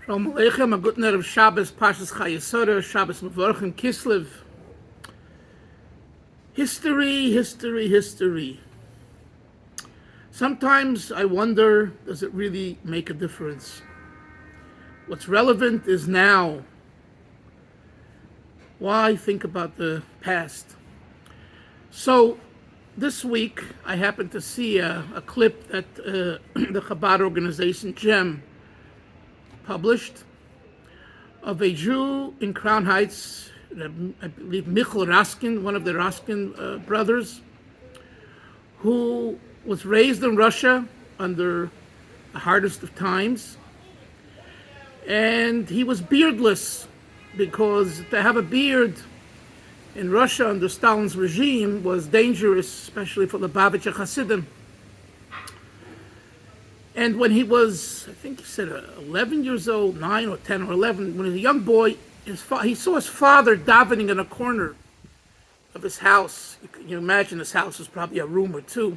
Shalom Aleichem, a good night of Shabbos, Pashas Chayesora, Shabbos Mevorchim, Kislev. History. Sometimes I wonder, does it really make a difference? What's relevant is now. Why think about the past? So, this week I happened to see a clip that the Chabad organization, GEM, published of a Jew in Crown Heights, I believe Michal Raskin, one of the Raskin brothers, who was raised in Russia under the hardest of times. And he was beardless because to have a beard in Russia under Stalin's regime was dangerous, especially for the Lubavitcher Hasidim. And when he was, I think he said 11 years old, 9 or 10 or 11, when he was a young boy, he saw his father davening in a corner of his house. You can imagine his house was probably a room or two.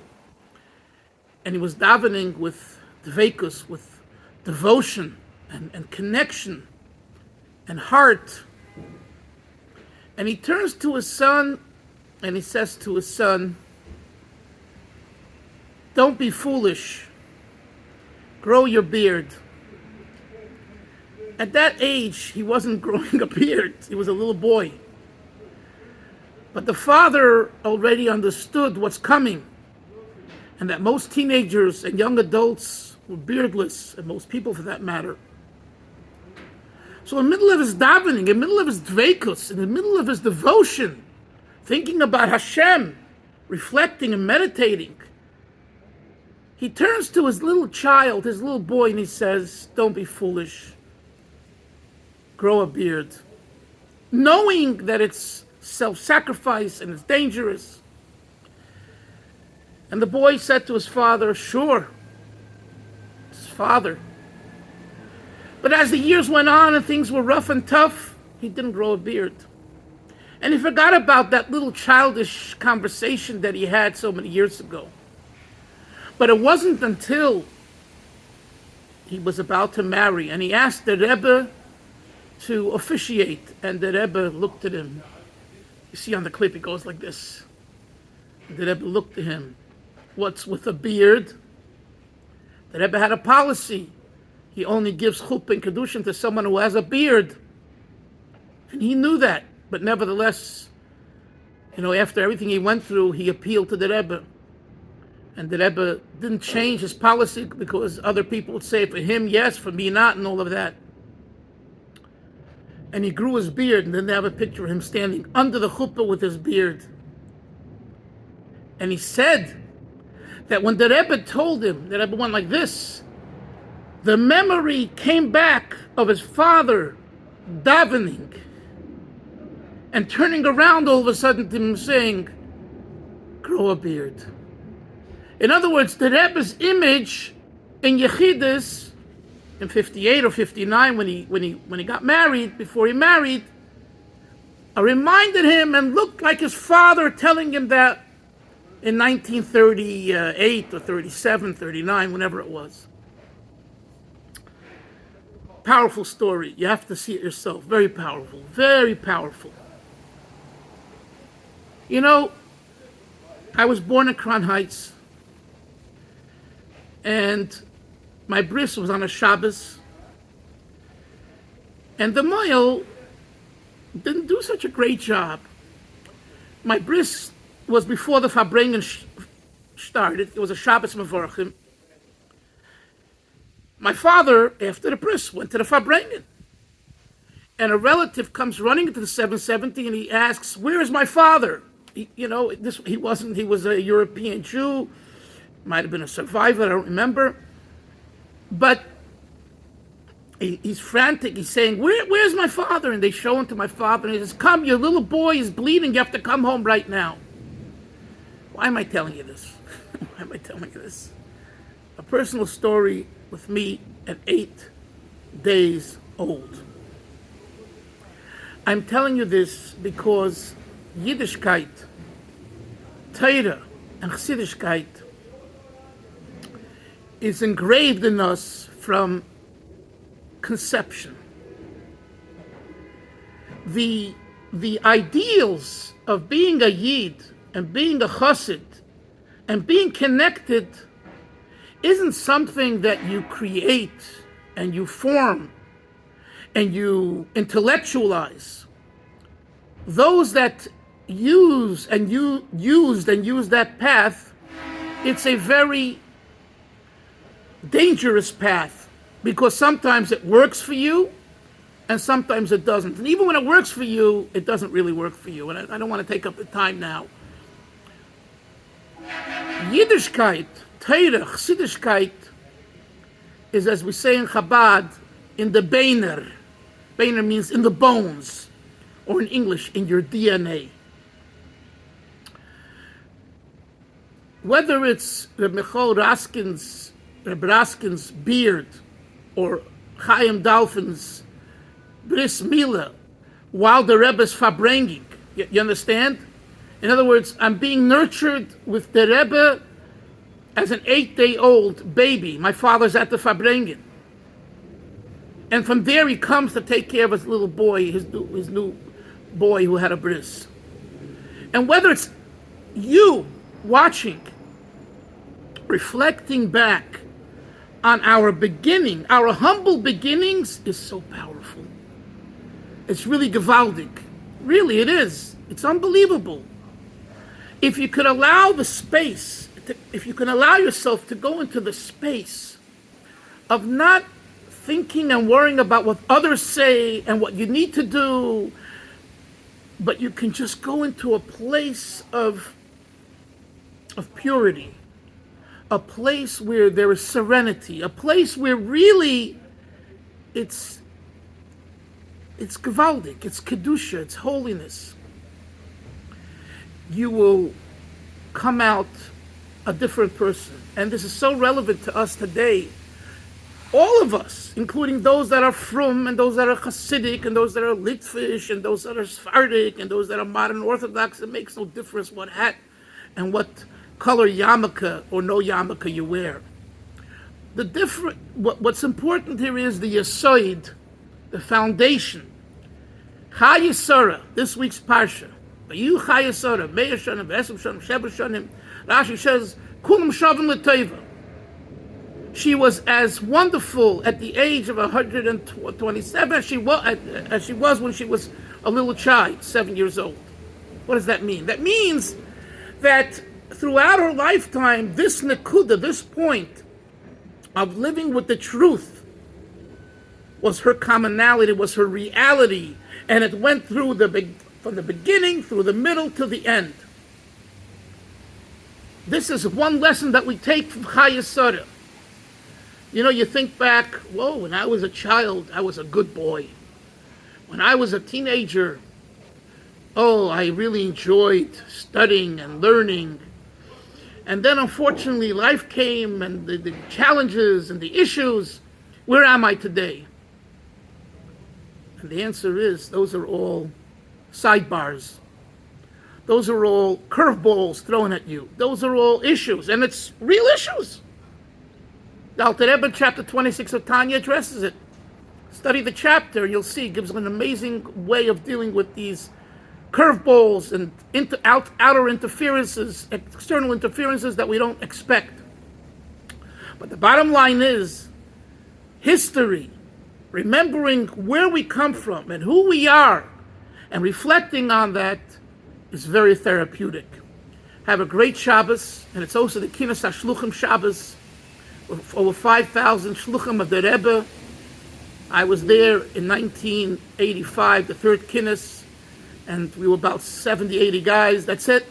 And he was davening with dveikus, with devotion and connection and heart. And he turns to his son and he says to his son, "Don't be foolish. Grow your beard." At that age, he wasn't growing a beard. He was a little boy. But the father already understood what's coming, and that most teenagers and young adults were beardless, and most people for that matter. So in the middle of his davening, in the middle of his dveikus, in the middle of his devotion, thinking about Hashem, reflecting and meditating, he turns to his little child, his little boy, and he says, "Don't be foolish. Grow a beard." Knowing that it's self-sacrifice and it's dangerous. And the boy said to his father, "Sure." His father. But as the years went on and things were rough and tough, he didn't grow a beard. And he forgot about that little childish conversation that he had so many years ago. But it wasn't until he was about to marry and he asked the Rebbe to officiate, and the Rebbe looked at him. You see on the clip, it goes like this. The Rebbe looked at him. "What's with a beard?" The Rebbe had a policy. He only gives chuppah and kedushin to someone who has a beard. And he knew that. But nevertheless, after everything he went through, he appealed to the Rebbe. And the Rebbe didn't change his policy because other people would say, for him, yes, for me, not, and all of that. And he grew his beard, and then they have a picture of him standing under the chuppah with his beard. And he said that when the Rebbe told him, the Rebbe went like this, the memory came back of his father davening and turning around all of a sudden to him saying, "Grow a beard." In other words, the Rebbe's image in Yechidus in 58 or 59 when he got married, before he married, reminded him and looked like his father telling him that in 1938 or 37, 39, whenever it was. Powerful story. You have to see it yourself. Very powerful. Very powerful. I was born in Crown Heights. And my Bris was on a Shabbos. And the Moil didn't do such a great job. My Bris was before the Farbrengen started. It was a Shabbos Mevorchim. My father, after the Bris, went to the Farbrengen. And a relative comes running into the 770 and he asks, "Where is my father?" He was a European Jew. Might have been a survivor, I don't remember. But he's frantic. He's saying, where's my father? And they show him to my father, and he says, "Come, your little boy is bleeding. You have to come home right now." Why am I telling you this? Why am I telling you this? A personal story with me at 8 days old. I'm telling you this because Yiddishkeit, Torah, and Chassidishkeit is engraved in us from conception. The ideals of being a Yid and being a Chassid and being connected isn't something that you create and you form and you intellectualize. Those that used and use that path, it's a very dangerous path, because sometimes it works for you and sometimes it doesn't. And even when it works for you, it doesn't really work for you. And I don't want to take up the time now. Yiddishkeit, Torah, Chassidishkeit is, as we say in Chabad, in the Beiner. Beiner means in the bones, or in English, in your DNA. Whether it's Rebbe Raskin's beard, or Chaim Dalfin's Bris Mila, while the Rebbe's Farbrengen. You understand? In other words, I'm being nurtured with the Rebbe as an 8-day-old baby. My father's at the Farbrengen. And from there he comes to take care of his little boy, his new boy who had a bris. And whether it's you watching, reflecting back on our beginning, our humble beginnings, is so powerful. It's really gewaldig. Really, it is. It's unbelievable. If you could allow the space, if you can allow yourself to go into the space of not thinking and worrying about what others say and what you need to do, but you can just go into a place of purity, a place where there is serenity, a place where really it's gewaldig, it's kedusha, it's holiness. You will come out a different person. And this is so relevant to us today. All of us, including those that are frum, and those that are Hasidic, and those that are Litvish, and those that are Sephardic, and those that are modern Orthodox, it makes no difference what hat and what color yarmulke or no yarmulke you wear. What's important here is the Yesod, the foundation. Chayesara, this week's parsha. Vayu Chayesara, Meir Shanim, Esem Shanim, Sheba Shanim. Rashi says, Kulam Shavim L'Teiva. She was as wonderful at the age of 127 as she was when she was a little child, 7 years old. What does that mean? That means that throughout her lifetime, this nekuda, this point of living with the truth, was her commonality, was her reality, and it went through from the beginning, through the middle, to the end. This is one lesson that we take from Chayesara. You know, you think back, whoa, when I was a child, I was a good boy. When I was a teenager, I really enjoyed studying and learning. And then, unfortunately, life came, and the challenges and the issues. Where am I today? And the answer is, those are all sidebars. Those are all curveballs thrown at you. Those are all issues, and it's real issues. The Alter Rebbe, chapter 26 of Tanya, addresses it. Study the chapter, and you'll see it gives an amazing way of dealing with these curveballs and outer interferences, external interferences that we don't expect. But the bottom line is, history, remembering where we come from and who we are, and reflecting on that is very therapeutic. Have a great Shabbos, and it's also the Kinas HaShluchim Shabbos, with over 5,000 Shluchim of the Rebbe. I was there in 1985, the third Kinas, and we were about 70, 80 guys, that's it.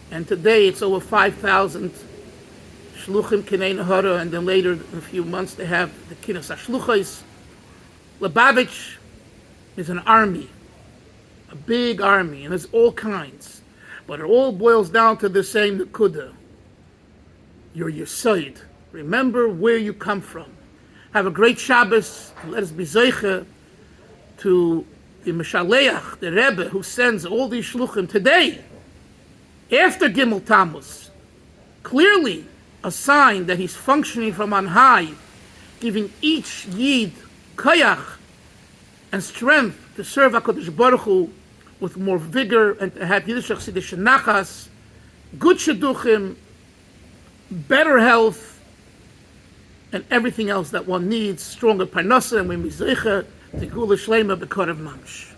And today it's over 5,000 Shluchim Kinei Nahara, and then later, in a few months, they have the Kinas HaShluchos. Lubavitch is an army, a big army, and there's all kinds. But it all boils down to the same nekuda. You're Yesod. Remember where you come from. Have a great Shabbos, and let us be zeicha to the Meshaleach, the Rebbe, who sends all these shluchim today, after Gimel Tammuz. Clearly a sign that he's functioning from on high, giving each Yid koyach and strength to serve HaKadosh Baruch Hu with more vigor and to have Yiddish Chassidish nachas, good shidduchim, better health, and everything else that one needs, stronger parnasa, and we mizricha, the gula shleima b'korav mamsh.